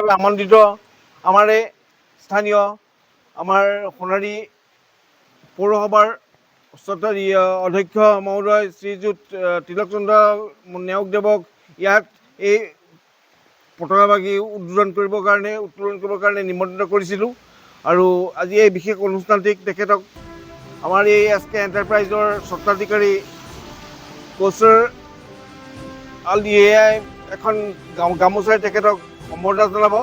বিশেষভাৱে আমন্ত্ৰিত আমাৰ স্থানীয় আমাৰ সোণাৰী পৌৰসভাৰ শ্ৰদ্ধাৰ অধ্যক্ষ মহোদয় শ্ৰীযুত তিলক চন্দ্ৰ নেওগদেৱক ইয়াত এই পতাকাবাগী উত্তোলন কৰিবৰ কাৰণে নিমন্ত্ৰণ কৰিছিলোঁ। আৰু আজি এই বিশেষ অনুষ্ঠানটিক তেখেতক আমাৰ এই SK এণ্টাৰপ্ৰাইজৰ স্বত্বাধিকাৰী কৌচৰ আলিয়াই এখন গামোচাৰে তেখেতক সম্বৰ্ধনা জনাব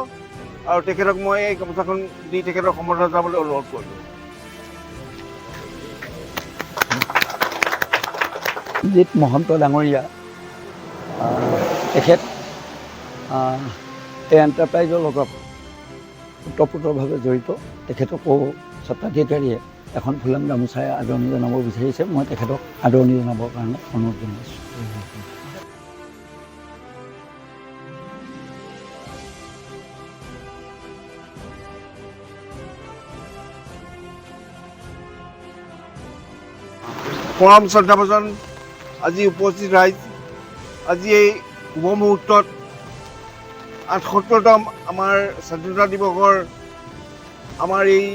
আৰু তেখেতক মই এই গামোচাখন দি তেখেতক সম্বৰ্ধনা জনাবলৈ অনুৰোধ কৰিলোঁ। জিত মহন্ত ডাঙৰীয়া তেখেত এই এণ্টাৰপ্ৰাইজৰ লগত ওতঃপ্ৰোতভাৱে জড়িত। তেখেতকো স্বত্বাধিকাৰীয়ে এখন ফুলাম গামোচাৰে আদৰণি জনাব বিচাৰিছে। মই তেখেতক আদৰণি জনাবৰ কাৰণে অনুৰোধ জনাইছোঁ। পৰম শ্ৰদ্ধাভাজন আজি উপস্থিত ৰাইজ, আজি এই শুভ মুহূৰ্তত ৭৮তম আমাৰ স্বাধীনতা দিৱসৰ আমাৰ এই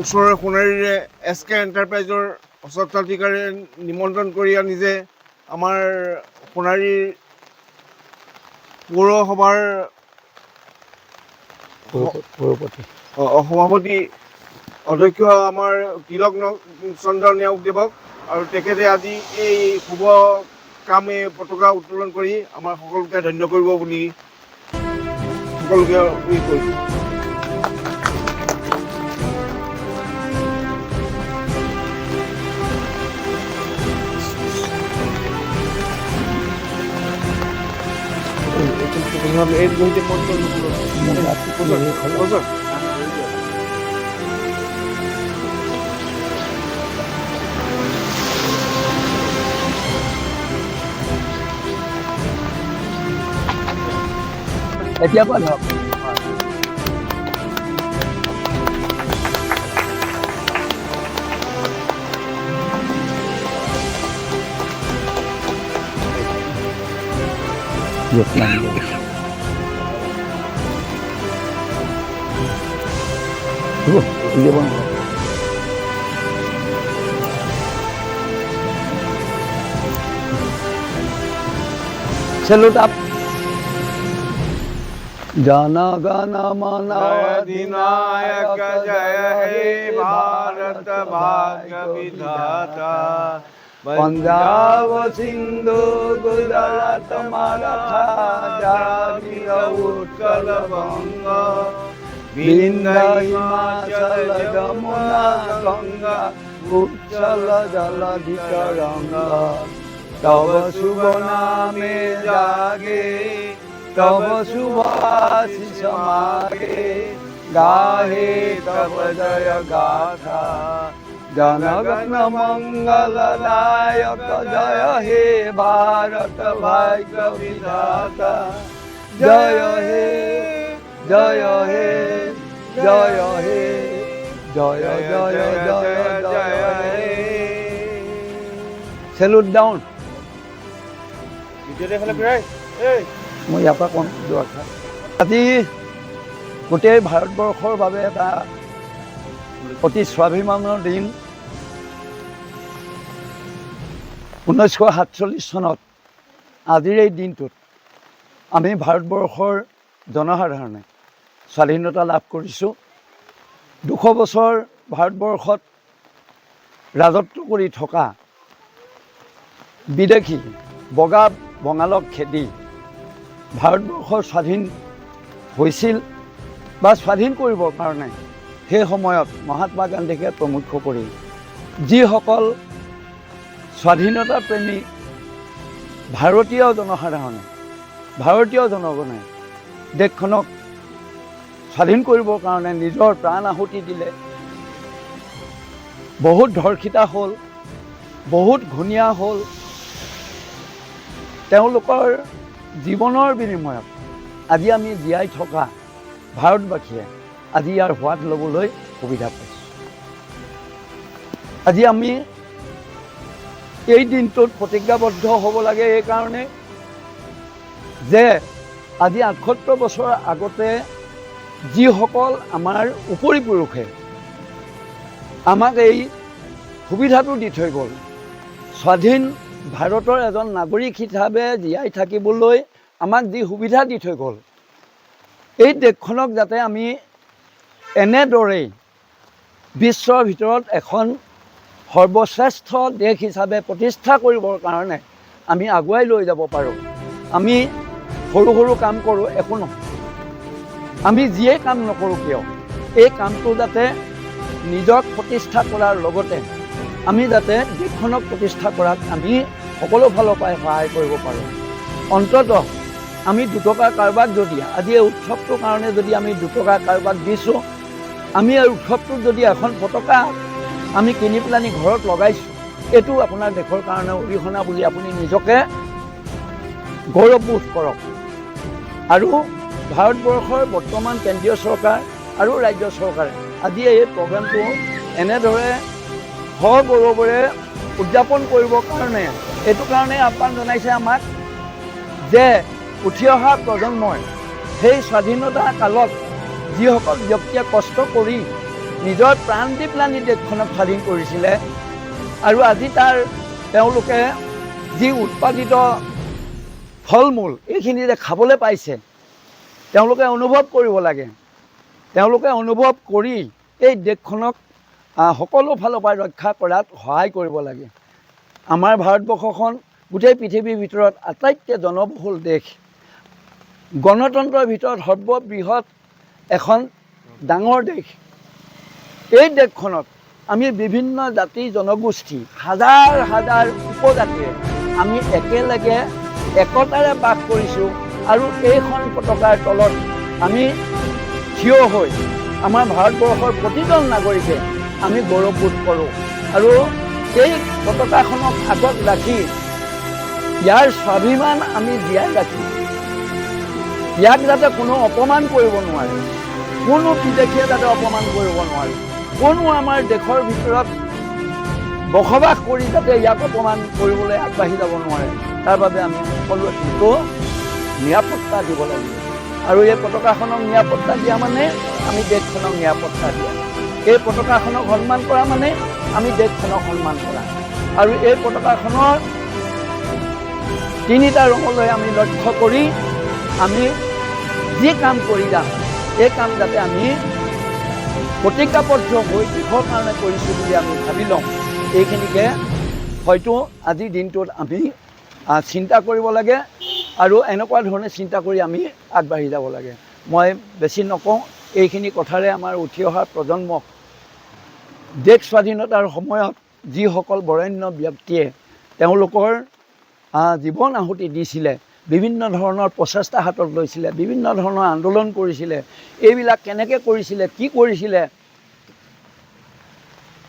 ওচৰৰ সোণাৰীৰে SK এণ্টাৰপ্ৰাইজৰ স্বত্বাধিকাৰীয়ে নিমন্ত্ৰণ কৰি আনি যে আমাৰ সোণাৰীৰ পৌৰসভাৰ সভাপতি অধ্যক্ষ আমাৰ তিলক চন্দ্ৰ নেওগদেৱক আৰু তেখেতে আজি এই শুভ কামে পতাকা উত্তোলন কৰি আমাৰ সকলোকে ধন্য কৰিব বুলি সকলোকে কৈছোঁ। এই বইতে এতিয়া পৰা ধৰক Salute up. Jana Gana Mana अधिनायक जय हे भारत भाग्य विधाता पंजाब सिंधु गुजरात मराठा द्राविड़ उत्कल बंग विंध्य हिमाचल यमुना गंगा उच्चल जलधि तरंगा तव शुभ नामे जागे तब शुभ आशीष मागे गाहे तब जय गाथा जनगण मंगलदायक जय हे भारत भाग्य विधाता जय हे जय हे जय हे जय जय जय जय हे। Salute down. মই ইয়াৰ পৰা কম আজি গোটেই ভাৰতবৰ্ষৰ বাবে এটা অতি স্বাভিমানৰ দিন। 1947 চনত আজিৰ এই দিনটোত আমি ভাৰতবৰ্ষৰ জনসাধাৰণে স্বাধীনতা লাভ কৰিছোঁ। 200 বছৰ ভাৰতবৰ্ষত ৰাজত্ব কৰি থকা বিদেশী বগা বঙালক খেদি ভাৰতবৰ্ষ স্বাধীন হৈছিল বা স্বাধীন কৰিবৰ কাৰণে সেই সময়ত মহাত্মা গান্ধীকে প্ৰমুখ কৰি যিসকল স্বাধীনতা প্ৰেমী ভাৰতীয় জনসাধাৰণে ভাৰতীয় জনগণে দেশখনক স্বাধীন কৰিবৰ কাৰণে নিজৰ প্ৰাণ আহুতি দিলে। বহুত ধৰ্ষিতা হ'ল, বহুত ঘূণীয়া হ'ল। তেওঁলোকৰ জীৱনৰ বিনিময়ত আজি আমি জীয়াই থকা ভাৰতবাসীয়ে আজি ইয়াৰ সোৱাদ ল'বলৈ সুবিধা পাইছোঁ। আজি আমি এই দিনটোত প্ৰতিজ্ঞাবদ্ধ হ'ব লাগে এই কাৰণে যে আজি ৭৮ বছৰ আগতে যিসকল আমাৰ উপৰি পুৰুষে আমাক এই সুবিধাটো দি থৈ গ'ল, স্বাধীন ভাৰতৰ এজন নাগৰিক হিচাপে জীয়াই থাকিবলৈ আমাক যি সুবিধা দি থৈ গ'ল, এই দেশখনক যাতে আমি এনেদৰেই বিশ্বৰ ভিতৰত এখন সৰ্বশ্ৰেষ্ঠ দেশ হিচাপে প্ৰতিষ্ঠা কৰিবৰ কাৰণে আমি আগুৱাই লৈ যাব পাৰোঁ। আমি সৰু সৰু কাম কৰোঁ, একো নহয়। আমি যিয়ে কাম নকৰোঁ কিয়, এই কামটো যাতে নিজক প্ৰতিষ্ঠা কৰাৰ লগতে আমি যাতে দেশখনক প্ৰতিষ্ঠা কৰাত আমি সকলো ফালৰ পৰাই সহায় কৰিব পাৰোঁ। অন্ততঃ আমি দুটকা কাৰোবাক যদি আজি এই উৎসৱটোৰ কাৰণে যদি আমি দুটকা কাৰোবাক দিছোঁ, আমি এই উৎসৱটোত যদি এখন পতাকা আমি কিনি পেলানি ঘৰত লগাইছোঁ, এইটো আপোনাৰ দেশৰ কাৰণে অৰিহণা বুলি আপুনি নিজকে গৌৰৱবোধ কৰক। আৰু ভাৰতবৰ্ষৰ বৰ্তমান কেন্দ্ৰীয় চৰকাৰ আৰু ৰাজ্য চৰকাৰে আজি এই প্ৰগ্ৰেমটো এনেদৰে সগৌৰৱেৰে উদযাপন কৰিবৰ কাৰণে এইটো কাৰণে আহ্বান জনাইছে আমাক যে উঠি অহা প্ৰজন্মই সেই স্বাধীনতা কালত যিসকল ব্যক্তিয়ে কষ্ট কৰি নিজৰ প্ৰাণ দি পেলানি দেশখনক স্বাধীন কৰিছিলে আৰু আজি তেওঁলোকে যি উৎপাদিত ফল মূল এইখিনি যে খাবলৈ পাইছে, তেওঁলোকে অনুভৱ কৰিব লাগে। তেওঁলোকে অনুভৱ কৰি এই দেশখনক সকলো ফালৰ পৰা ৰক্ষা কৰাত সহায় কৰিব লাগে। আমাৰ ভাৰতবৰ্ষখন গোটেই পৃথিৱীৰ ভিতৰত আটাইতকৈ জনবহুল দেশ, গণতন্ত্ৰৰ ভিতৰত সৰ্ববৃহৎ এখন ডাঙৰ দেশ। এই দেশখনত আমি বিভিন্ন জাতি জনগোষ্ঠী হাজাৰ হাজাৰ উপজাতিৰে আমি একেলগে একতাৰে বাস কৰিছোঁ আৰু এইখন পতাকাৰ তলত আমি থিয় হৈ আমাৰ ভাৰতবৰ্ষৰ প্ৰতিজন নাগৰিকে আমি গৌৰৱবোধ কৰোঁ। আৰু এই পতাকাখনক আগত ৰাখি ইয়াৰ স্বাভিমান আমি জীয়াই ৰাখি ইয়াক যাতে কোনো অপমান কৰিব নোৱাৰে, কোনো বিদেশীয়ে যাতে অপমান কৰিব নোৱাৰে, কোনো আমাৰ দেশৰ ভিতৰত বসবাস কৰি যাতে ইয়াক অপমান কৰিবলৈ আগবাঢ়ি যাব নোৱাৰে, তাৰ বাবে আমি সকলোৱে কিন্তু নিৰাপত্তা দিব লাগিব। আৰু এই পতাকাখনক নিৰাপত্তা দিয়া মানে আমি দেশখনক নিৰাপত্তা দিয়া। এই পতাকাখনক সন্মান কৰা মানে আমি দেশখনক সন্মান কৰা। আৰু এই পতাকাখনৰ তিনিটা ৰঙলৈ আমি লক্ষ্য কৰি আমি যি কাম কৰি যাম, এই কাম যাতে আমি প্ৰতিজ্ঞাবদ্ধ হৈ দেশৰ কাৰণে কৰিছোঁ বুলি আমি ভাবি লওঁ। এইখিনিকে হয়তো আজিৰ দিনটোত আমি চিন্তা কৰিব লাগে আৰু এনেকুৱা ধৰণে চিন্তা কৰি আমি আগবাঢ়ি যাব লাগে। মই বেছি নকওঁ, এইখিনি কথাৰে আমাৰ উঠি অহা প্ৰজন্মক দেশ স্বাধীনতাৰ সময়ত যিসকল বৰেণ্য ব্যক্তিয়ে তেওঁলোকৰ জীৱন আহুতি দিছিলে, বিভিন্ন ধৰণৰ প্ৰচেষ্টা হাতত লৈছিলে, বিভিন্ন ধৰণৰ আন্দোলন কৰিছিলে, এইবিলাক কেনেকৈ কৰিছিলে, কি কৰিছিলে,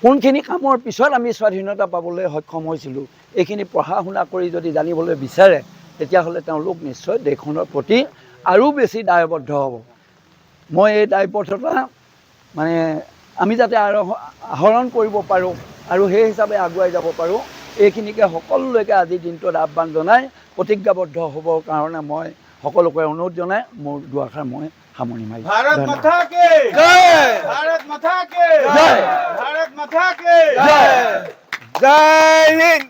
কোনখিনি কামৰ পিছত আমি স্বাধীনতা পাবলৈ সক্ষম হৈছিলোঁ, এইখিনি পঢ়া শুনা কৰি যদি জানিবলৈ বিচাৰে তেতিয়াহ'লে তেওঁলোক নিশ্চয় দেশখনৰ প্ৰতি আৰু বেছি দায়বদ্ধ হ'ব। মই এই দায়বদ্ধতা মানে আমি যাতে আহৰণ কৰিব পাৰোঁ আৰু সেই হিচাপে আগুৱাই যাব পাৰোঁ, এইখিনিকে সকলোলৈকে আজিৰ দিনটোত আহ্বান জনাই প্ৰতিজ্ঞাবদ্ধ হ'বৰ কাৰণে মই সকলোকে অনুৰোধ জনাই মোৰ দুআষাৰ মই সামৰণি মাৰিছোঁ। ভাৰত মাতা কি জয়, ভাৰত মাতা কি জয়, ভাৰত মাতা কি জয়, জয় হিন্দ,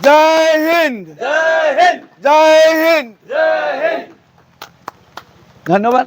জয় হিন্দ, জয় হিন্দ, জয় হিন্দ, জয় হিন্দ। ধন্যবাদ।